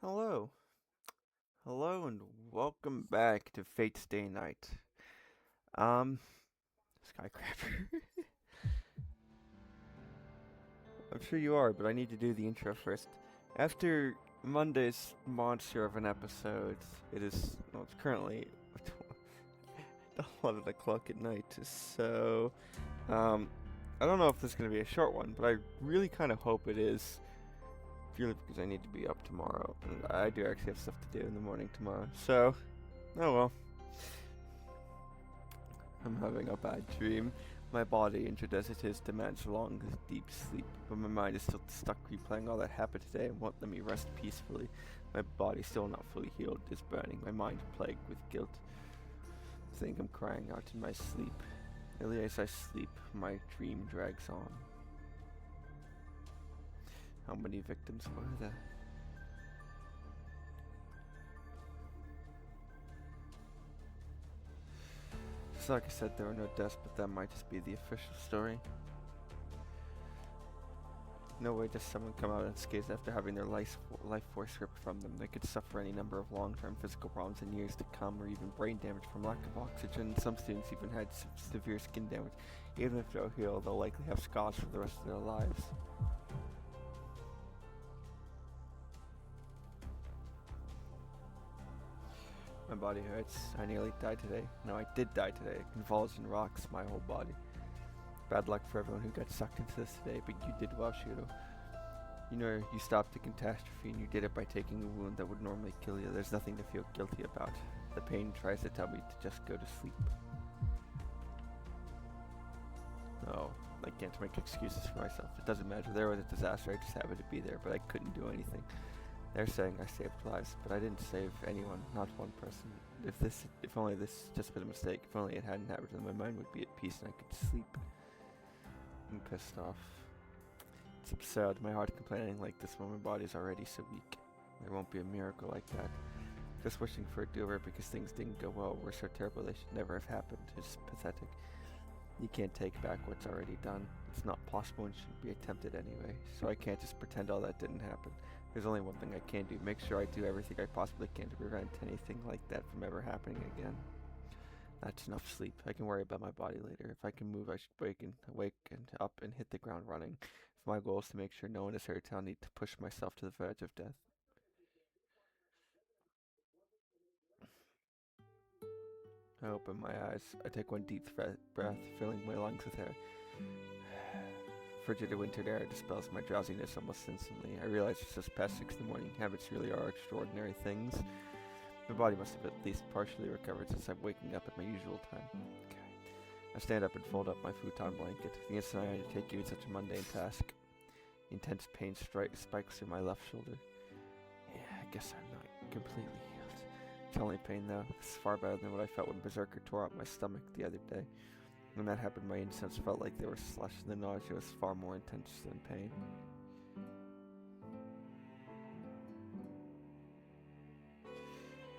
Hello. Hello and welcome back to Fate's Day Night. Um, Skycrapper. I'm sure you are, but I need to do the intro first. After Monday's monster of an episode, it's currently 11 o'clock at night, so, um, I don't know if this is going to be a short one, but I really kind of hope it is. Purely because I need to be up tomorrow, and I do actually have stuff to do in the morning tomorrow, so, oh well. I'm having a bad dream. My body, injured as it is, demands long, deep sleep, but my mind is still stuck replaying all that happened today and won't let me rest peacefully. My body still not fully healed, is burning, my mind plagued with guilt. I think I'm crying out in my sleep. Nearly as I sleep, my dream drags on. How many victims were there? Just like I said, there were no deaths, but that might just be the official story. No way does someone come out unscathed after having their life force ripped from them. They could suffer any number of long-term physical problems in years to come, or even brain damage from lack of oxygen. Some students even had severe skin damage. Even if they'll heal, they'll likely have scars for the rest of their lives. My body hurts. I nearly died today. No, I did die today. Convulsion rocks my whole body. Bad luck for everyone who got sucked into this today, but you did well, Shudo. You know, you stopped the catastrophe and you did it by taking a wound that would normally kill you. There's nothing to feel guilty about. The pain tries to tell me to just go to sleep. No, I can't make excuses for myself. It doesn't matter. There was a disaster. I just happened to be there, but I couldn't do anything. They're saying I saved lives, but I didn't save anyone, not one person. If only this just been a mistake. If only it hadn't happened, then my mind would be at peace and I could sleep. I'm pissed off. It's absurd. My heart complaining like this when my body's already so weak. There won't be a miracle like that. Just wishing for a do-over because things didn't go well, were so terrible they should never have happened. It's pathetic. You can't take back what's already done. It's not possible and shouldn't be attempted anyway. So I can't just pretend all that didn't happen. There's only one thing I can do. Make sure I do everything I possibly can to prevent anything like that from ever happening again. That's enough sleep. I can worry about my body later. If I can move, I should wake and up and hit the ground running. If my goal is to make sure no one is hurt, I'll need to push myself to the verge of death. I open my eyes. I take one deep breath, filling my lungs with air. Frigid winter air dispels my drowsiness almost instantly. I realize it's just past 6 in the morning. Habits really are extraordinary things. My body must have at least partially recovered since I'm waking up at my usual time. Okay. I stand up and fold up my futon blanket. The instant I undertake even such a mundane task, intense pain spikes through my left shoulder. Yeah, I guess I'm not completely healed. It's only pain though. It's far better than what I felt when Berserker tore up my stomach the other day. When that happened, my insides felt like they were slushed, and the nausea was far more intense than pain.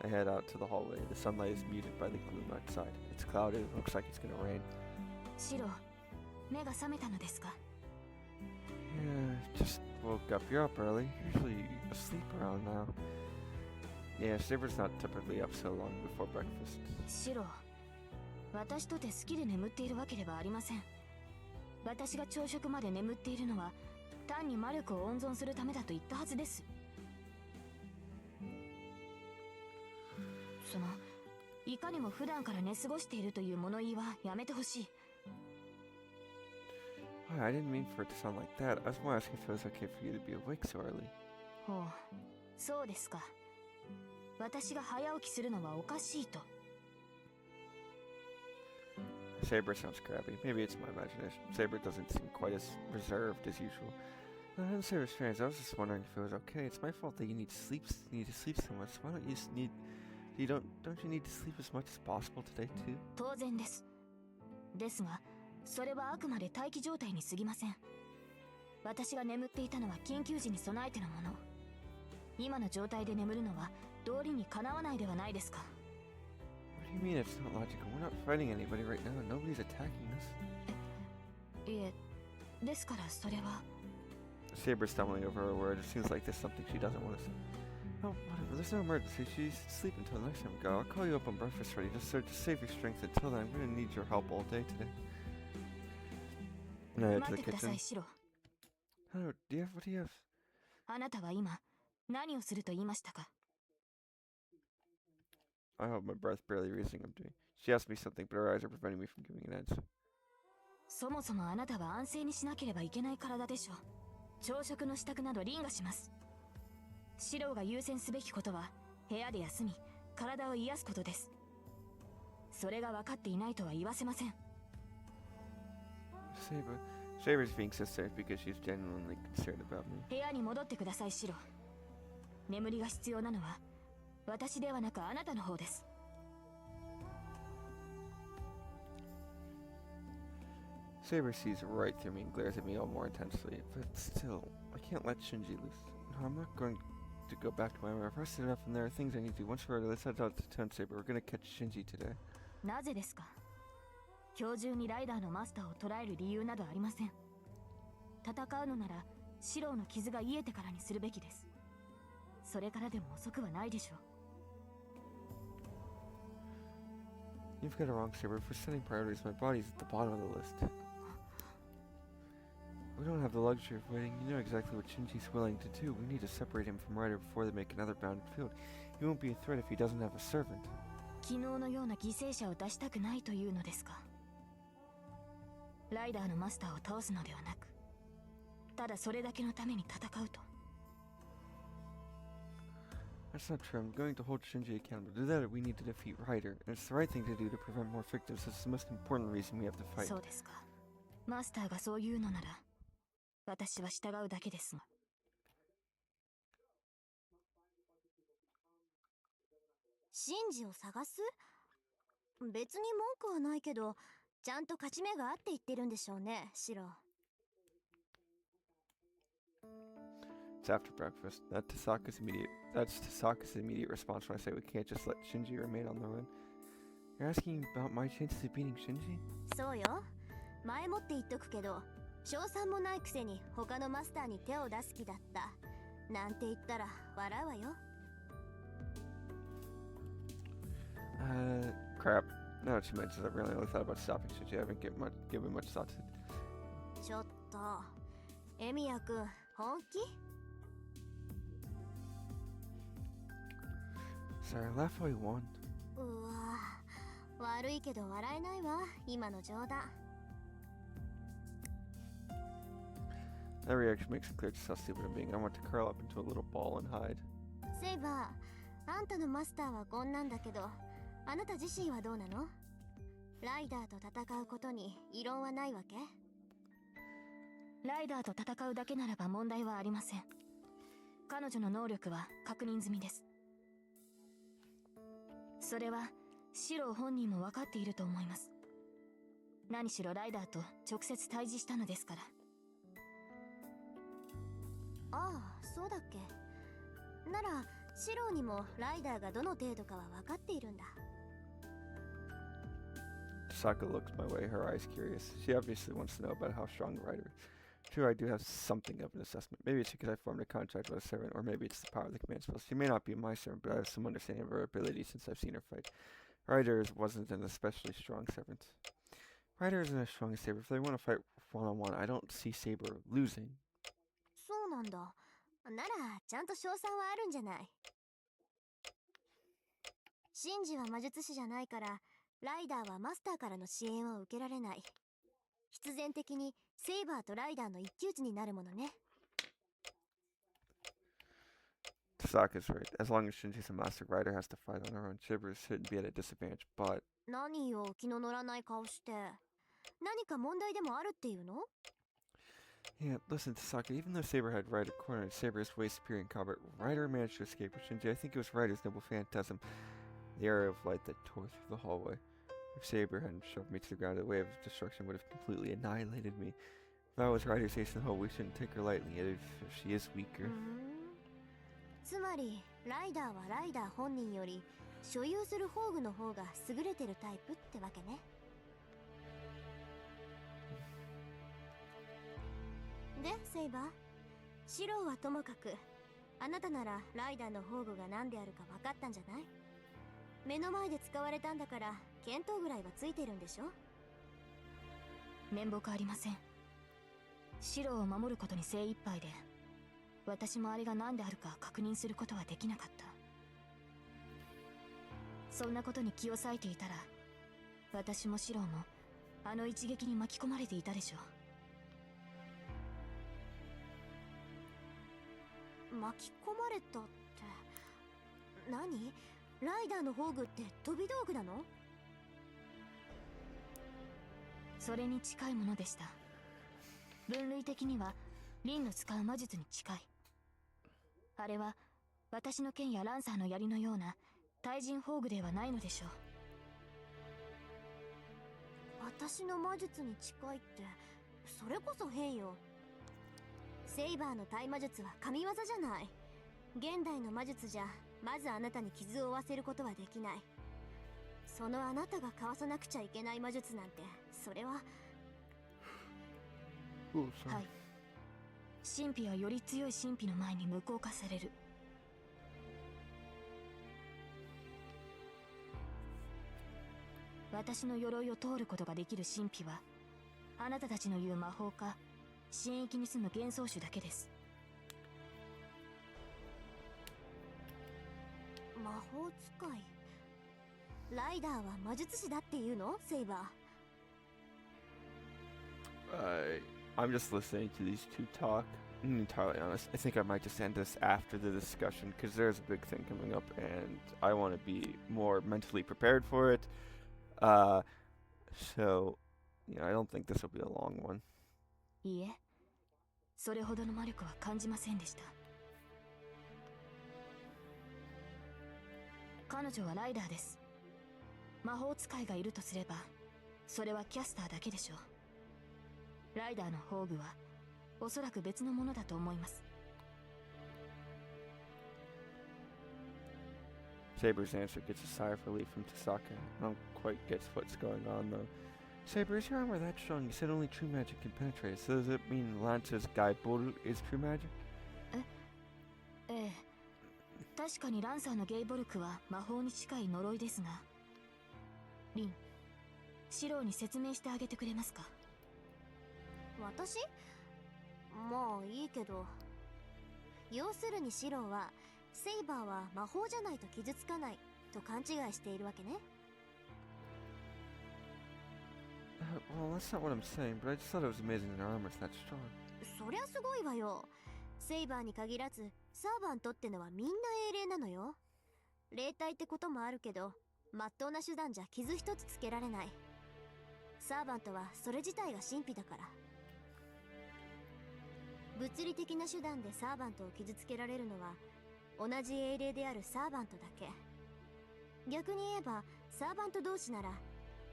I head out to the hallway. The sunlight is muted by the gloom outside. It's cloudy. It looks like it's gonna rain. Shiro, 目が覚めたのですか? Yeah, just woke up. You're up early. Usually asleep around now. Yeah, Saber's not typically up so long before breakfast. シロ、私とて好きで眠っているわけではありません。私が朝食まで眠っているのは単に魔力を温存するためだと言ったはずです。その、いかにも普段から寝過ごしているという物言いはやめてほしい。I didn't mean for it to sound like that. I was more asking if it was okay for you to be awake so early. ほう、そうですか。私が早起きするのはおかしいと。Saber sounds crabby. Maybe it's my imagination. Saber doesn't seem quite as reserved as usual. No, I didn't say it was strange. I was just wondering if it was okay. It's my fault that you need to sleep so much. Why don't you just need... Don't you need to sleep as much as possible today too? 当然です。ですが、それはあくまで待機状態に過ぎません。私が眠っていたのは緊急時に備えてのもの。今の状態で眠るのは道理にかなわないではないですか。What do you mean it's not logical? We're not fighting anybody right now. Nobody's attacking us. いえ、ですからそれは。Saber's stumbling over her word. It seems like there's something she doesn't want to say. Oh, whatever. There's no emergency. She's asleep until the next time we go. I'll call you up when breakfast ready. Just save your strength until then. I'm gonna need your help all day today. And I head to the 待ってくださ kitchen. いシロ。 Oh, what do you have? あなたは今何をすると言いましたか？ I hold my breath, barely realizing I'm doing. She asked me something, but her eyes are preventing me from giving an answer. そもそもあなたは安静にしなければいけない体でしょう。朝食の支度など凛がします。シロが優先すべきことは部屋で休み体を癒すことです。それが分かっていないとは言わせません。 Saber's being sincere because she's genuinely concerned about me. 部屋に戻ってくださいシロ。眠りが必要なのは私ではなくあなたの方です。 Saber sees right through me and glares at me all more intensely, but still, I can't let Shinji loose. No, I'm not going to go back to my room. I've rested enough and there are things I need to do. Once we're ready, let's head out to town, Saber. We're gonna catch Shinji today. なぜですか？今日中にライダーのマスターを捕らえる理由などありません。戦うのならシロの傷が癒えてからにするべきです。それからでも遅くはないでしょう。 You've got it wrong, Saber. For setting priorities, my body's at the bottom of the list. We don't have the luxury of waiting. You know exactly what Shinji's willing to do. We need to separate him from Ryder before they make another bounded field. He won't be a threat if he doesn't have a servant. 昨日のような犠牲者を出したくないというのですか？ライダーのマスターを倒すのではなく、ただそれだけのために戦うと。 That's not true. I'm going to hold Shinji accountable. To do that, we need to defeat Ryder. And it's the right thing to do to prevent more victims. It's the most important reason we have to fight. そうですか。マスターがそう言うのなら、私は従うだけですが。シンジを探す？別に文句はないけど、ちゃんと勝ち目があって言ってるんでしょうね、シロ。 It's after breakfast. That's Tasaka's immediate response when I say we can't just let Shinji remain on the run. You're asking about my chances of beating Shinji? そうよ。前もって言っとくけど、賞賛もないくせに他のマスターに手を出す気だった。なんて言ったら笑うわよ。Crap. Now that she mentions it, I really only thought about stopping Shinji. I haven't given much thought to it. ちょっと、エミヤくん、本気？ Sorry, laugh all you want. うわ、悪いけど笑えないわ、今の冗談。 That reaction makes it clear just how stupid I'm being. I want to curl up into a little ball and hide. セイバー、あんたのマスターはこんなんだけど、あなた自身はどうなの？ライダーと戦うことに異論はないわけ？ライダーと戦うだけならば問題はありません。彼女の能力は確認済みです。それはシロ本人も分かっていると思います。何しろライダーと直接対峙したのですから。ああ、そうだっけ。ならシロにもライダーがどの程度かは分かっているんだ。 Tasaka looks my way, her eyes curious. She obviously wants to know about how strong the rider is. True, I do have something of an assessment. Maybe it's because I formed a contract with a servant, or maybe it's the power of the command spells. She may not be my servant, but I have some understanding of her ability since I've seen her fight. Ryder wasn't an especially strong servant. Ryder isn't as strong as Saber. If they want to fight one-on-one, I don't see Saber losing. そうなんだ。ならちゃんと賞賛はあるんじゃない。シンジは魔術師じゃないから、ライダーはマスターからの支援を受けられない。必然的にセイバーとライダーの一騎打ちになるものね。 Tasaka's right. As long as Shinji's a master, Ryder has to fight on her own. Saber shouldn't be at a disadvantage, but... 何よ、気の乗らない顔して。何か問題でもあるっていうの？ Yeah, listen, Tasaka, even though Saber had Ryder cornered, Saber is way superior in combat. Ryder managed to escape with Shinji. I think it was Ryder's noble phantasm, the area of light that tore through the hallway. If Saber hadn't shoved me to the ground, the wave of destruction would have completely annihilated me. If I was Ryder's ace in the hole, we shouldn't take her lightly, yet if she is weaker. つまり、ライダーはライダー本人より所有する宝具の方が優れてるタイプってわけね。で、セイバー、シローはともかく、あなたならライダーの宝具が何であるか分かったんじゃない？目の前で使われたんだから見当ぐらいはついてるんでしょ？面目ありません。白を守ることに精一杯で、私もあれが何であるか確認することはできなかった。そんなことに気を割いていたら、私も白もあの一撃に巻き込まれていたでしょう。巻き込まれたって何？ライダーの宝具って飛び道具なの？それに近いものでした。分類的にはリンの使う魔術に近い。あれは私の剣やランサーの槍のような対人宝具ではないのでしょう。私の魔術に近いってそれこそ変よ。セイバーの対魔術は神業じゃない。現代の魔術じゃまずあなたに傷を負わせることはできない。そのあなたがかわさなくちゃいけない魔術なんて、それは。はい。神秘はより強い神秘の前に無効化される。私の鎧を通ることができる神秘は、あなたたちの言う魔法か神域に住む幻想種だけです。魔法使い。ライダーは魔術師だっていうの？セイバー。I'm just listening to these two talk. I'm entirely honest. I think I might just end this after the discussion because there's a big thing coming up and I want to be more mentally prepared for it. So, I don't think this will be a long one. いいえ、それほどの魔力は感じませんでした。彼女はライダーです。魔法使いがいるとすれば、それはキャスターだけでしょう。ライダーの宝具はおそらく別のものだと思います。Saber's answer gets a sigh of relief from Tasaka. I don't quite get what's going on though. Saber, is your armor that strong? You said only true magic can penetrate. So does it mean Lance's Gaiboru is true magic? ええ、確かにランサーのゲイボルクは魔法に近い呪いですが、リン、シローに説明してあげてくれますか？私？まあいいけど。要するにシローはセイバーは魔法じゃないと傷つかないと勘違いしているわけね。Well, that's not what I'm saying, but I just thought it was amazing that her armor's that strong. そりゃすごいわよ。セイバーに限らずサーバントってのはみんな英霊なのよ。霊体ってこともあるけど、まっとうな手段じゃ傷一つつけられない。サーバントはそれ自体が神秘だから。物理的な手段でサーバントを傷つけられるのは同じ英霊であるサーバントだけ。逆に言えばサーバント同士なら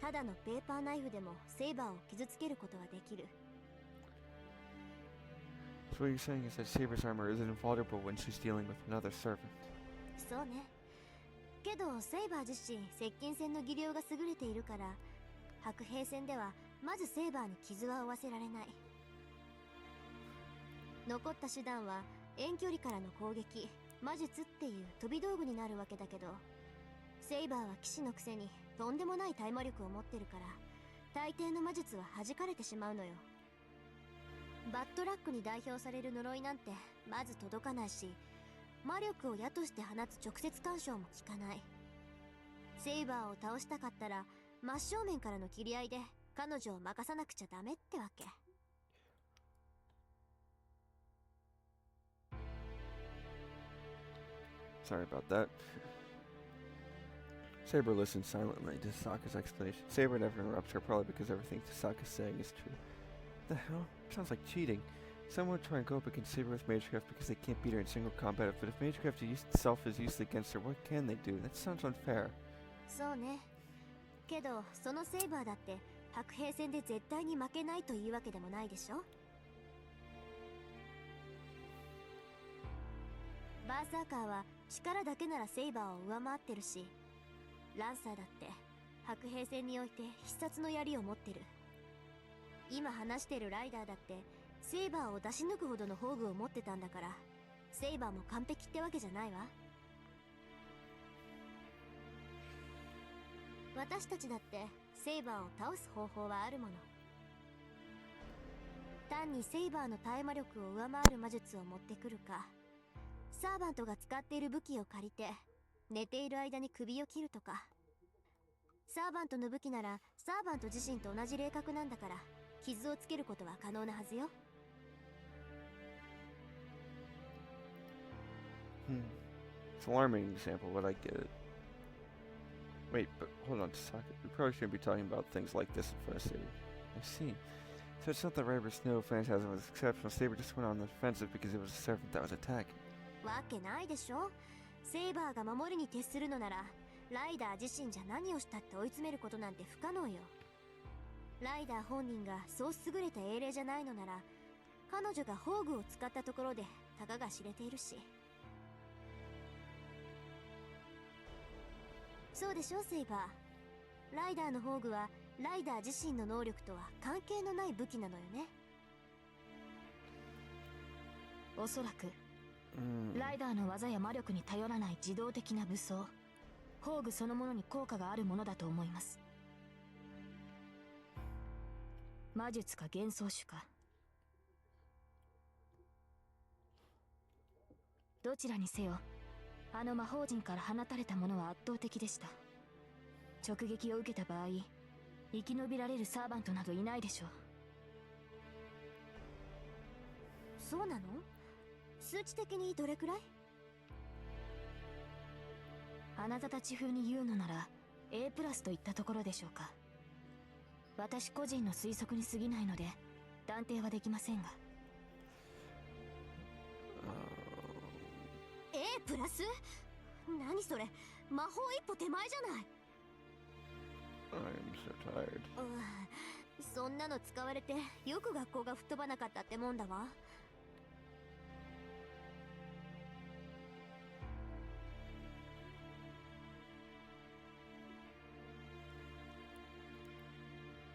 ただのペーパーナイフでもセイバーを傷つけることはできる。 So what you're saying is that Saber's armor isn't invulnerable when she's dealing with another servant. そうね。けどセイバー自身接近戦の技量が優れているから、白兵戦ではまずセイバーに傷は負わせられない。残った手段は遠距離からの攻撃、魔術っていう飛び道具になるわけだけど、セイバーは騎士のくせにとんでもない対魔力を持ってるから、大抵の魔術は弾かれてしまうのよ。バッドラックに代表される呪いなんてまず届かないし、魔力を矢として放つ直接干渉も効かない。セイバーを倒したかったら真正面からの切り合いで彼女を任さなくちゃダメってわけ。Sorry about that. Saber listens silently to Tasaka's explanation. Saber never interrupts her, probably because everything Tasaka's saying is true. The hell? Sounds like cheating. Someone would try and go up against Saber with Magecraft because they can't beat her in single combat, but if Magecraft itself is used against her, what can they do? That sounds unfair. そうね。けどそのセイバーだって白兵戦で絶対に負けないというわけでもないでしょ。バーサーカーは力だけならセイバーを上回ってるし、ランサーだって白兵戦において必殺の槍を持ってる。今話してるライダーだってセイバーを出し抜くほどの宝具を持ってたんだから、セイバーも完璧ってわけじゃないわ。私たちだってセイバーを倒す方法はあるもの。単にセイバーの耐え魔力を上回る魔術を持ってくるか、サーバントが使っている武器を借りて寝ている間に首を切るとか。サーバントの武器ならサーバント自身と同じ霊格なんだから、傷をつけることは可能なはずよ。It's an alarming example, but I get it. Wait, but hold on a second. We probably shouldn't be talking about things like this in front of Saber. I see. So it's not that Riber Snow Phantasm was exceptional. Saber just went on the defensive because it was a servant that was attacking. わけないでしょ。セイバーが守りに徹するのなら、ライダー自身じゃ何をしたって追い詰めることなんて不可能よ。ライダー本人がそう優れた英霊じゃないのなら、彼女が宝具を使ったところでたかが知れているし。そうでしょ、セイバー。ライダーの宝具はライダー自身の能力とは関係のない武器なのよね。おそらくライダーの技や魔力に頼らない自動的な武装、宝具そのものに効果があるものだと思います。魔術か幻想種か、どちらにせよあの魔法陣から放たれたものは圧倒的でした。直撃を受けた場合、生き延びられるサーバントなどいないでしょう。そうなの？数値的にどれくらい？あなたたち風に言うのなら A プラスといったところでしょうか。私個人の推測に過ぎないので断定はできませんが。A プラス？何それ、魔法一歩手前じゃない。I'm so tired. そんなの使われてよく学校が吹っ飛ばなかったってもんだわ。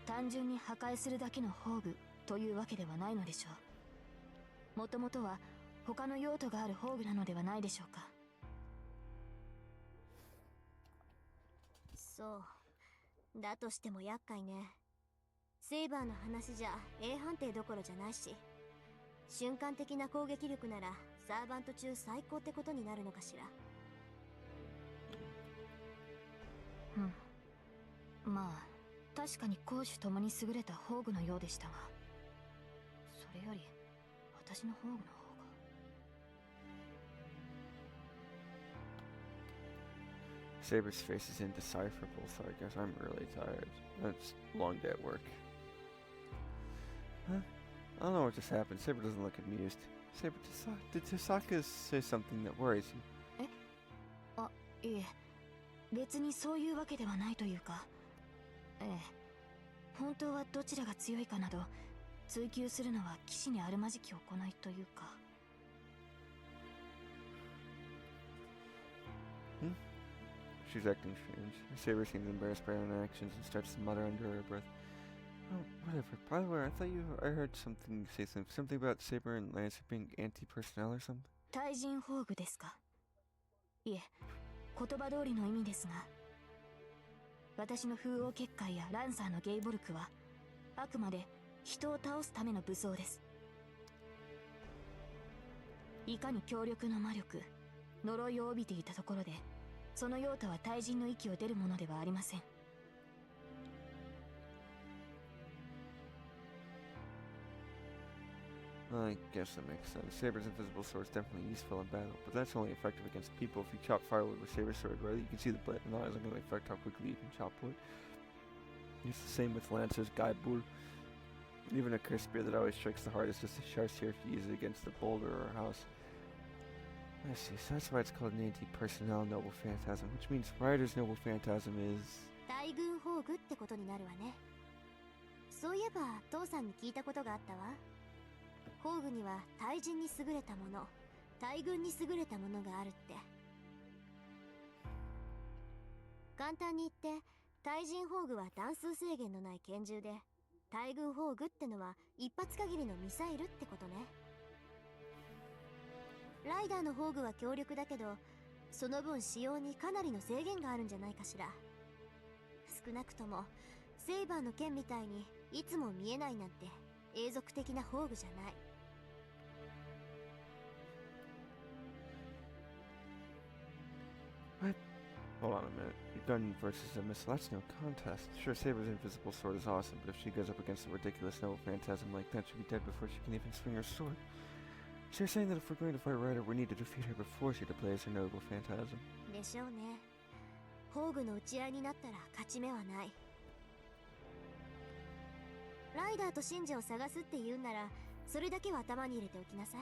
単純に破壊するだけの宝具というわけではないのでしょう。もともとは他の用途がある宝具なのではないでしょうか。そうだとしても厄介ね。セイバーの話じゃ A 判定どころじゃないし、瞬間的な攻撃力ならサーバント中最高ってことになるのかしら。まあ確かに攻守ともに優れた宝具のようでしたが、それより私の宝具の方が。Saber's face is indecipherable, so I guess I'm really tired. That's a long day at work. Huh? I don't know what just happened. Saber doesn't look amused. Saber, did Tosaka say something that worries you? あ、いえ、別にそういうわけではないというか、本当はどちらが強いかなど追求するのは騎士にあるまじき行いというか。She's acting strange. Saber seems embarrassed by her own actions and starts to mutter under her breath. Oh, whatever. By the way, I heard something say something about Saber and Lancer being anti-personnel or something. 対人宝具ですか。いえ、言葉通りの意味ですが、私の風王結界やランサーのゲイボルクはあくまで人を倒すための武装です。いかに強力な魔力、呪いを帯びていたところで、その用途は対人の域を出るものではありません。I guess that makes sense. Saber's invisible sword is definitely useful in battle, but that's only effective against people. If you chop firewood with Saber's sword, right, you can see the blade and eyes are going to affect how quickly you can chop wood. It's the same with Lancer's Gaibul. Even a cursed spear that always strikes the hardest is a sharp here if you use it against a boulder or a house. I see, so that's why it's called an anti-personnel noble phantasm, which means Rider's noble phantasm is... 大軍宝具ってことになるわね。そういえば父さんに聞いたことがあったわ。宝具には対人に優れたもの、大軍に優れたものがあるって。簡単に言って対人宝具は弾数制限のない拳銃で、大軍宝具ってのは一発限りのミサイルってことね。ライダーの宝具は強力だけど、その分使用にかなりの制限があるんじゃないかしら。少なくともセイバーの剣みたいにいつも見えないなんて永続的な宝具じゃない。What? Hold on a minute. Your gun versus a missile, that's no contest. Sure, Saber's invisible sword is awesome, but if she goes up against a ridiculous noble phantasm like that, she'll be dead before she can even swing her sword. So you're saying that if we're going to fight Ryder, we need to defeat her before she deploys her noble phantasm? でしょうね。宝具の打ち合いになったら勝ち目はない。ライダーとシンジを探すって言うんなら、それだけは頭に入れておきなさい。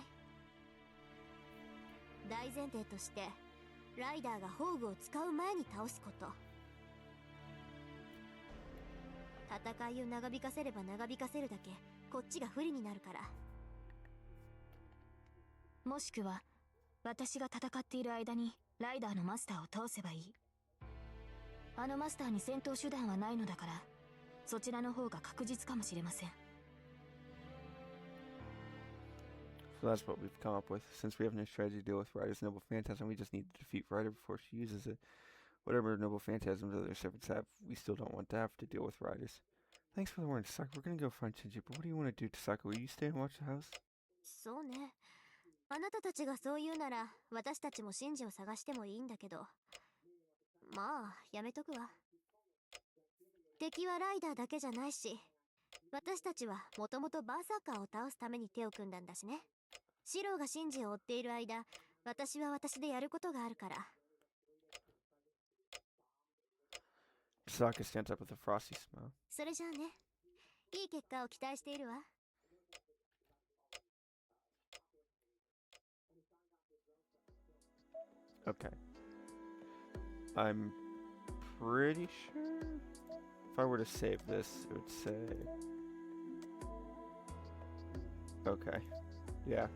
大前提として、ライダーが宝具を使う前に倒すこと。戦いを長引かせれば長引かせるだけこっちが不利になるから。もしくは私が戦っている間にライダーのマスターを倒せばいい。あのマスターに戦闘手段はないのだから、そちらの方が確実かもしれません。So that's what we've come up with. Since we have no strategy to deal with Ryder's noble phantasm, we just need to defeat Ryder before she uses it. Whatever noble phantasms other servants have, we still don't want to have to deal with Ryder's. Thanks for the warning, Tasaka. We're gonna go find Shinji, but what do you want to do, Tasaka? Will you stay and watch the house? そうね。あなたたちがそう言うなら、私たちもシンジを探してもいいんだけど。まあ、やめとくわ。敵はライダーだけじゃないし、私たちはもともとバーサーカーを倒すために手を組んだんだしね。シローがシンジを追っている間、私は私でやることがあるから。Tasaka stands up with a frosty smile. それじゃあね。いい結果を期待しているわ。Okay. I'm pretty sure if I were to save this, it would say... Okay. Yeah.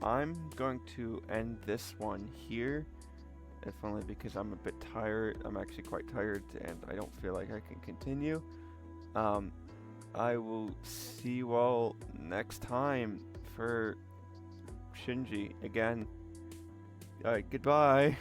I'm going to end this one here, if only because I'm a bit tired. I'm actually quite tired, and I don't feel like I can continue. I will see you all next time for Shinji again. Alright, goodbye.